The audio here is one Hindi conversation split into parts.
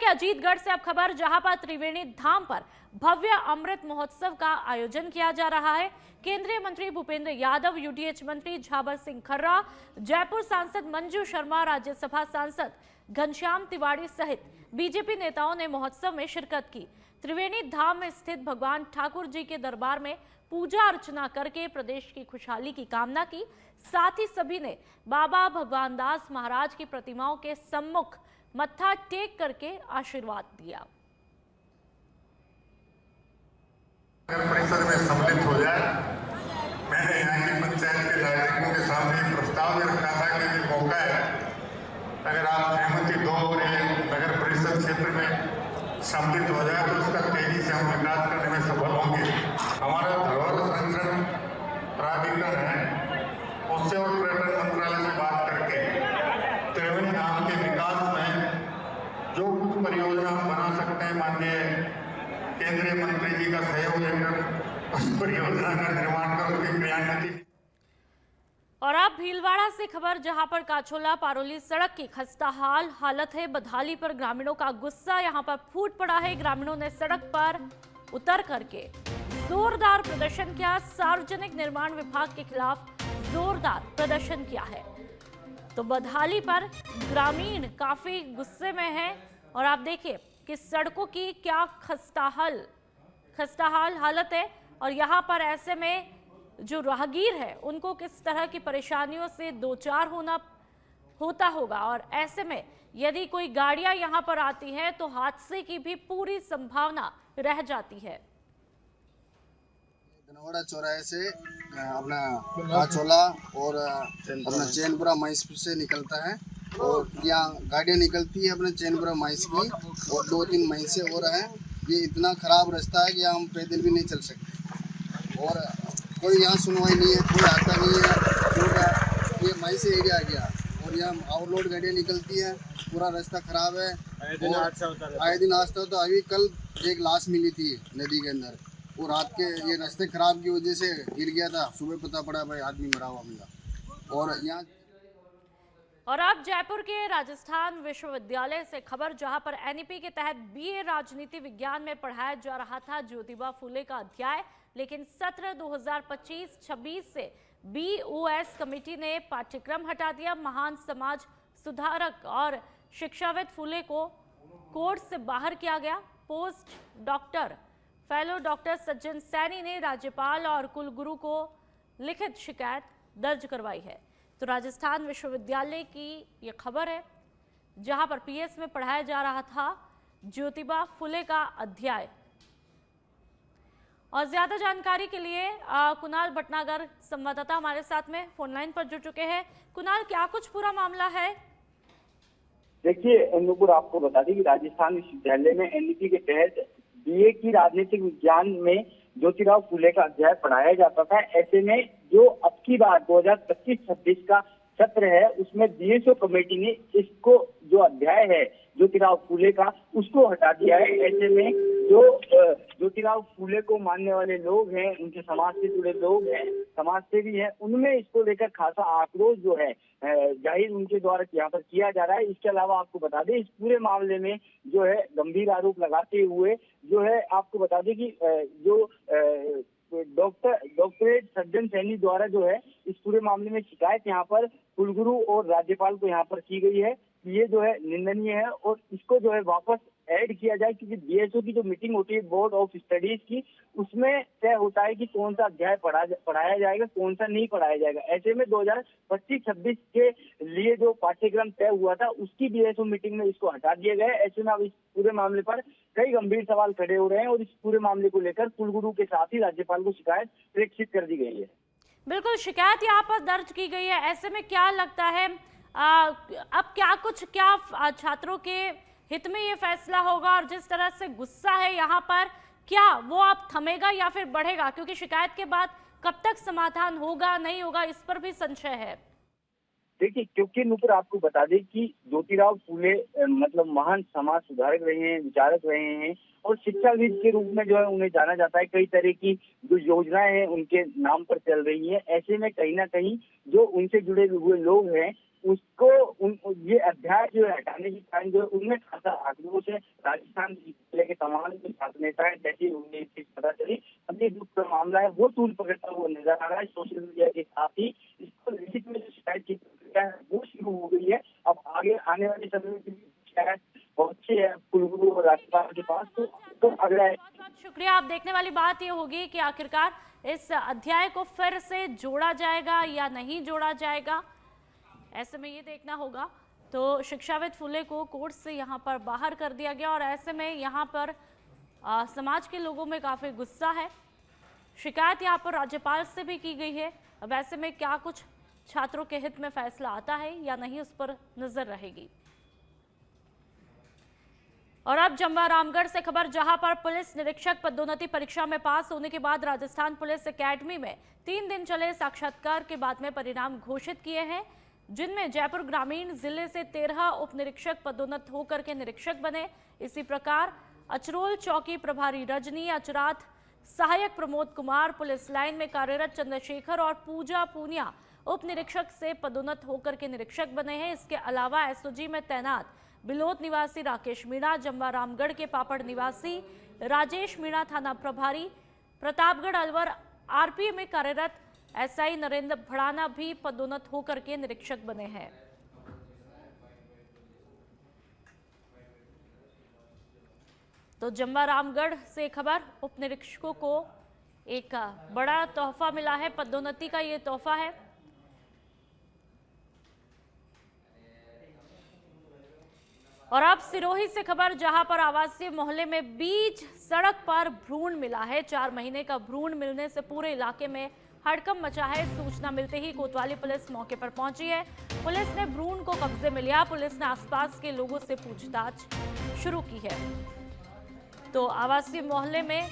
अजीतगढ़ से अब खबर, जहां पर त्रिवेणी धाम पर भव्य अमृत महोत्सव का आयोजन किया जा रहा है। केंद्रीय मंत्री भूपेंद्र यादव, यूडीएच मंत्री झाबर सिंह खर्रा, जयपुर सांसद मंजू शर्मा, राज्यसभा सांसद घनश्याम तिवाड़ी सहित बीजेपी नेताओं ने महोत्सव में शिरकत की। त्रिवेणी धाम में स्थित भगवान ठाकुर जी के दरबार में पूजा अर्चना करके प्रदेश की खुशहाली की कामना की। साथ ही सभी ने बाबा भगवान दास महाराज की प्रतिमाओं के सम्मुख मत्था टेक करके आशीर्वाद दिया। परिषद में सम्मिलित हो जाए। मैंने यहाँ की पंचायत के नागरिकों के सामने प्रस्ताव में रखा था कि ये मौका है, अगर आप सहमति दो और ये नगर परिषद क्षेत्र में सम्मिलित हो जाए तो उसका तेजी से हम विकास करने में सफल होंगे। हमारा धरोहर संरक्षण प्राधिकरण है, उससे और पर्यटन मंत्रालय से बात करके त्रिवेणी धाम के विकास में जो कुछ परियोजना हम बना सकते हैं, माननीय केंद्रीय मंत्री जी का सहयोग लेकर उस परियोजना का निर्माण कर उसकी क्रियान्वित। और अब भीलवाड़ा से खबर, जहां पर काछोला पारोली सड़क की खस्ताहाल हालत है। बधाली पर ग्रामीणों का गुस्सा यहां पर फूट पड़ा है। ग्रामीणों ने सड़क पर उतर करके जोरदार प्रदर्शन किया। सार्वजनिक निर्माण विभाग के खिलाफ जोरदार प्रदर्शन किया है। तो बधाली पर ग्रामीण काफी गुस्से में हैं और आप देखिए कि सड़कों की क्या खस्ताहाल हालत है। और यहाँ पर ऐसे में जो राहगीर है उनको किस तरह की परेशानियों से दो चार होता होगा। और ऐसे में यदि कोई गाड़ियां यहाँ पर आती हैं तो हादसे की भी पूरी संभावना रह जाती है। धनवाड़ा चौराहे से अपना काछोला और अपना चैनपुरा माइंस से निकलता है और यहाँ गाड़ियाँ निकलती है अपने चैनपुरा माइंस की और 2-3 माइंस से हो रहा है। ये इतना ख़राब रास्ता है कि हम पैदल भी नहीं चल सकते और कोई यहाँ सुनवाई नहीं है, कोई आता नहीं है क्योंकि ये माइंस एरिया आ गया और यहाँ ओवरलोड गाड़ियाँ निकलती है। पूरा रास्ता ख़राब है, आए दिन हादसा होता। अभी कल एक लाश मिली थी नदी के अंदर और रात के ये रास्ते खराब की वजह से गिर गया था। सुबह पता पड़ा भाई आदमी मरा हुआ मिला। और यहाँ और अब जयपुर के राजस्थान विश्वविद्यालय से खबर, जहां पर एनईपी के तहत बीए राजनीति विज्ञान में पढ़ाया जा रहा था ज्योतिबा फुले का अध्याय, लेकिन सत्र 2025-26 से बीओएस कमेटी ने पाठ्यक्रम हटा दिया। महान समाज सुधारक और शिक्षाविद फुले को कोर्स से बाहर किया गया। पोस्ट डॉक्टर फेलो डॉक्टर सज्जन सैनी ने राज्यपाल और कुलगुरु को लिखित शिकायत दर्ज करवाई है। तो राजस्थान विश्वविद्यालय की ये खबर है, जहां पर पीएस में पढ़ाया जा रहा था ज्योतिबा फुले का अध्याय। और ज्यादा जानकारी के लिए कुणाल भटनागर संवाददाता हमारे साथ में फोन लाइन पर जुड़ चुके हैं। कुणाल, क्या कुछ पूरा मामला है? देखिए नूपुर, आपको बता दें कि राजस्थान विश्वविद्यालय में एनईपी के तहत बीए की राजनीतिक विज्ञान में ज्योतिराव फुले का अध्याय पढ़ाया जाता था। ऐसे में जो अब की बार 2025-26 का सत्र है उसमें बीएसओ कमेटी ने इसको जो अध्याय है ज्योतिराव फुले का उसको हटा दिया है। ऐसे में जो ज्योतिराव फुले को मानने वाले लोग हैं, उनके समाज से जुड़े लोग हैं, समाज सेवी हैं, उनमें इसको लेकर खासा आक्रोश जो है जाहिर उनके द्वारा यहाँ पर किया जा रहा है। इसके अलावा आपको बता दें इस पूरे मामले में जो है गंभीर आरोप लगाते हुए जो है आपको बता दें कि जो डॉक्टरेट सज्जन सैनी द्वारा जो है इस पूरे मामले में शिकायत यहाँ पर कुलगुरु और राज्यपाल को यहाँ पर की गई है। ये जो है निंदनीय है और इसको जो है वापस ऐड किया जाए, क्योंकि बीएसओ की जो मीटिंग होती है बोर्ड ऑफ स्टडीज की, उसमें तय होता है कि कौन सा अध्याय पढ़ाया जाएगा, कौन सा नहीं पढ़ाया जाएगा। ऐसे में 2025-26 के लिए जो पाठ्यक्रम तय हुआ था उसकी बीएसओ मीटिंग में इसको हटा दिया गया है। ऐसे में अब इस पूरे मामले पर कई गंभीर सवाल खड़े हो रहे हैं और इस पूरे मामले को लेकर कुलगुरु के साथ ही राज्यपाल को शिकायत प्रेषित कर दी गई है। बिल्कुल, शिकायत यहाँ पर दर्ज की गई है। ऐसे में क्या लगता है अब क्या छात्रों के हित में ये फैसला होगा? और जिस तरह से गुस्सा है यहाँ पर, क्या वो अब थमेगा या फिर बढ़ेगा? क्योंकि शिकायत के बाद कब तक समाधान होगा नहीं होगा, इस पर भी संशय है। देखिए, क्योंकि नूपुर आपको बता दें कि ज्योतिराव फुले मतलब महान समाज सुधारक रहे हैं, विचारक रहे हैं और शिक्षाविद के रूप में जो है उन्हें जाना जाता है। कई तरह की जो योजनाएं हैं उनके नाम पर चल रही है। ऐसे में कहीं ना कहीं जो उनसे जुड़े हुए लोग हैं उसको ये अध्याय जो है हटाने की कारण जो है उनमें खासा आक्रोश है। राजस्थान जिले के तमाम जो छात्र नेता है, जैसे उन्हें चीज पता चली, अब ये दुख का मामला है वो तूल पकड़ता हुआ नजर आ रहा है। सोशल मीडिया के साथ ही इसको लिखित में जो शिकायत की प्रक्रिया है वो शुरू हो गई है। अब आगे आने वाले समय में शिकायत पहुंची है कुलगुरु और राज्यपाल के पास, तो अगला बहुत बहुत शुक्रिया। आप देखने वाली बात ये होगी कि आखिरकार इस अध्याय को फिर से जोड़ा जाएगा या नहीं जोड़ा जाएगा, ऐसे में ये देखना होगा। तो शिक्षाविद फुले को कोर्ट से यहाँ पर बाहर कर दिया गया और ऐसे में यहाँ पर समाज के लोगों में काफी गुस्सा है। शिकायत यहाँ पर राज्यपाल से भी की गई है। अब ऐसे में क्या कुछ छात्रों के हित में फैसला आता है या नहीं, उस पर नजर रहेगी। और अब जम्वा रामगढ़ से खबर, जहां पर पुलिस निरीक्षक पदोन्नति परीक्षा में पास होने के बाद राजस्थान पुलिस एकेडमी में 3 दिन चले साक्षात्कार के बाद में परिणाम घोषित किए हैं, जिनमें जयपुर ग्रामीण जिले से 13 उप निरीक्षक पदोन्नत होकर के निरीक्षक बने। इसी प्रकार अचरोल चौकी प्रभारी रजनी, अचरात सहायक प्रमोद कुमार, पुलिस लाइन में कार्यरत चंद्रशेखर और पूजा पूनिया उप निरीक्षक से पदोन्नत होकर के निरीक्षक बने हैं। इसके अलावा एसओजी में तैनात बिलोद निवासी राकेश मीणा, जम्वा रामगढ़ के पापड़ निवासी राजेश मीणा थाना प्रभारी, प्रतापगढ़ अलवर आरपीए में कार्यरत एसआई नरेंद्र भड़ाना भी पदोन्नत होकर के निरीक्षक बने हैं। तो जम्वा रामगढ़ से खबर, उप निरीक्षकों को एक बड़ा तोहफा मिला है, पदोन्नति का ये तोहफा है। और अब सिरोही से खबर, जहां पर आवासीय मोहल्ले में बीच सड़क पर भ्रूण मिला है। 4 महीने का भ्रूण मिलने से पूरे इलाके में हड़कंप मचा है। सूचना मिलते ही कोतवाली पुलिस मौके पर पहुंची है। पुलिस ने भ्रूण को कब्जे में लिया। पुलिस ने आसपास के लोगों से पूछताछ शुरू की है। तो आवासीय मोहल्ले में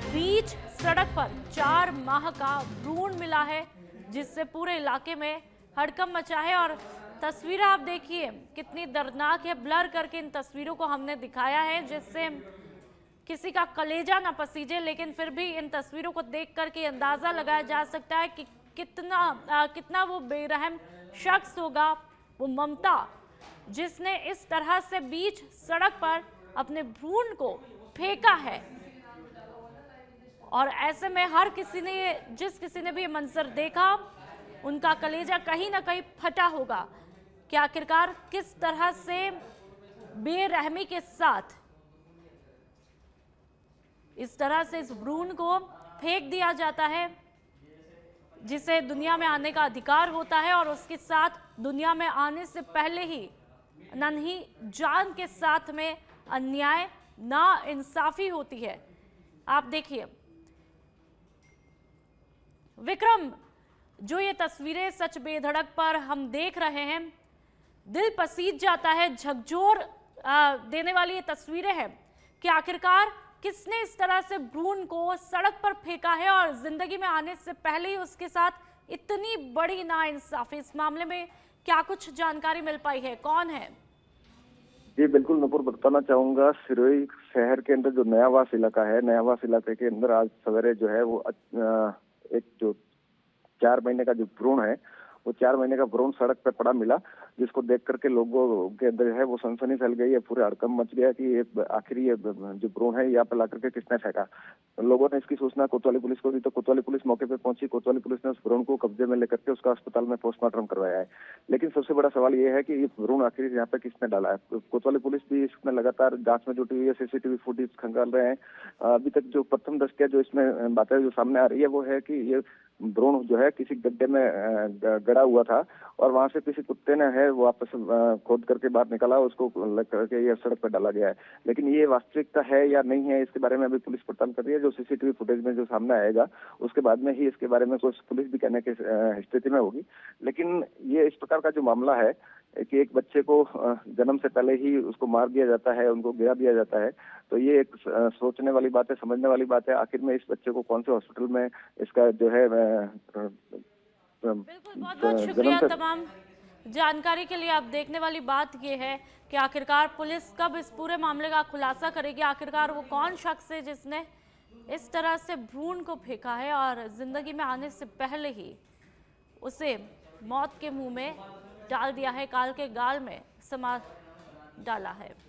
बीच सड़क पर 4 माह का भ्रूण मिला है, जिससे पूरे इलाके में हड़कंप मचा है। और तस्वीरें आप देखिए कितनी दर्दनाक है। ब्लर करके इन तस्वीरों को हमने दिखाया है, जिससे किसी का कलेजा ना पसीजे, लेकिन फिर भी इन तस्वीरों को देख करके अंदाजा लगाया जा सकता है कि कितना वो बेरहम शख्स होगा, वो ममता, जिसने इस तरह से बीच सड़क पर अपने भ्रूण को फेंका है। और ऐसे में हर किसी ने, जिस किसी ने भी ये मंजर देखा, उनका कलेजा कहीं ना कहीं फटा होगा कि आखिरकार किस तरह से बेरहमी के साथ इस तरह से इस भ्रूण को फेंक दिया जाता है, जिसे दुनिया में आने का अधिकार होता है, और उसके साथ दुनिया में आने से पहले ही नन्ही जान के साथ में अन्याय, नाइंसाफी होती है। आप देखिए विक्रम, जो ये तस्वीरें सच बेधड़क पर हम देख रहे हैं, दिल पसीज जाता है। झकझोर देने वाली ये तस्वीरें हैं कि आखिरकार किसने इस तरह से भ्रूण को सड़क पर फेंका है और जिंदगी में आने से पहले ही उसके साथ इतनी बड़ी नाइंसाफी। इस मामले में क्या कुछ जानकारी मिल पाई है, कौन है? जी बिल्कुल नूपुर, बताना चाहूंगा, सिरोही शहर के अंदर जो नयावास इलाका है, नयावास इलाके के अंदर आज सवेरे जो है वो एक जो 4 महीने का जो भ्रूण है, वो 4 महीने का भ्रूण सड़क पे पड़ा मिला, जिसको देख करके लोगों के अंदर है वो सनसनी फैल गई है। पूरे हड़कंप मच गया कि ये आखिर ये जो भ्रूण है यहाँ पे ला करके किसने फेंका। लोगों ने इसकी सूचना कोतवाली पुलिस को दी, तो कोतवाली पुलिस मौके पे पहुंची। कोतवाली पुलिस ने उस भ्रूण को कब्जे में लेकर के उसका अस्पताल में पोस्टमार्टम करवाया है। लेकिन सबसे बड़ा सवाल ये है कि ये भ्रूण आखिर यहाँ पे किसने डाला है। कोतवाली पुलिस भी इसमें लगातार जांच में जुटी हुई है, सीसीटीवी फुटेज खंगाल रहे हैं। अभी तक जो प्रथम दृष्टया जो इसमें बातें जो सामने आ रही है वो है कि ये भ्रूण जो है किसी गड्ढे में गड़ा हुआ था और वहां से किसी कुत्ते ने है वो वापस खोद करके बाहर निकाला, उसको करके ये सड़क पर डाला गया है। लेकिन ये वास्तविकता है या नहीं है, इसके बारे में अभी पुलिस पड़ताल कर रही है। जो सीसीटीवी फुटेज में जो सामने आएगा उसके बाद में ही इसके बारे में कुछ पुलिस भी कहने की स्थिति में होगी। लेकिन ये इस प्रकार का जो मामला है कि एक बच्चे को जन्म से पहले ही उसको मार दिया जाता है, उनको गिरा दिया जाता है, तो ये एक सोचने वाली बात है, समझने वाली बात है। आखिर में इस बच्चे को कौन से हॉस्पिटल में इसका जो है बिल्कुल, बहुत बहुत शुक्रिया तमाम जानकारी के लिए। अब देखने वाली बात ये है कि आखिरकार पुलिस कब इस पूरे मामले का खुलासा करेगी। आखिरकार वो कौन शख्स है जिसने इस तरह से भ्रूण को फेंका है और जिंदगी में आने से पहले ही उसे मौत के मुंह में डाल दिया है, काल के गाल में समा डाला है।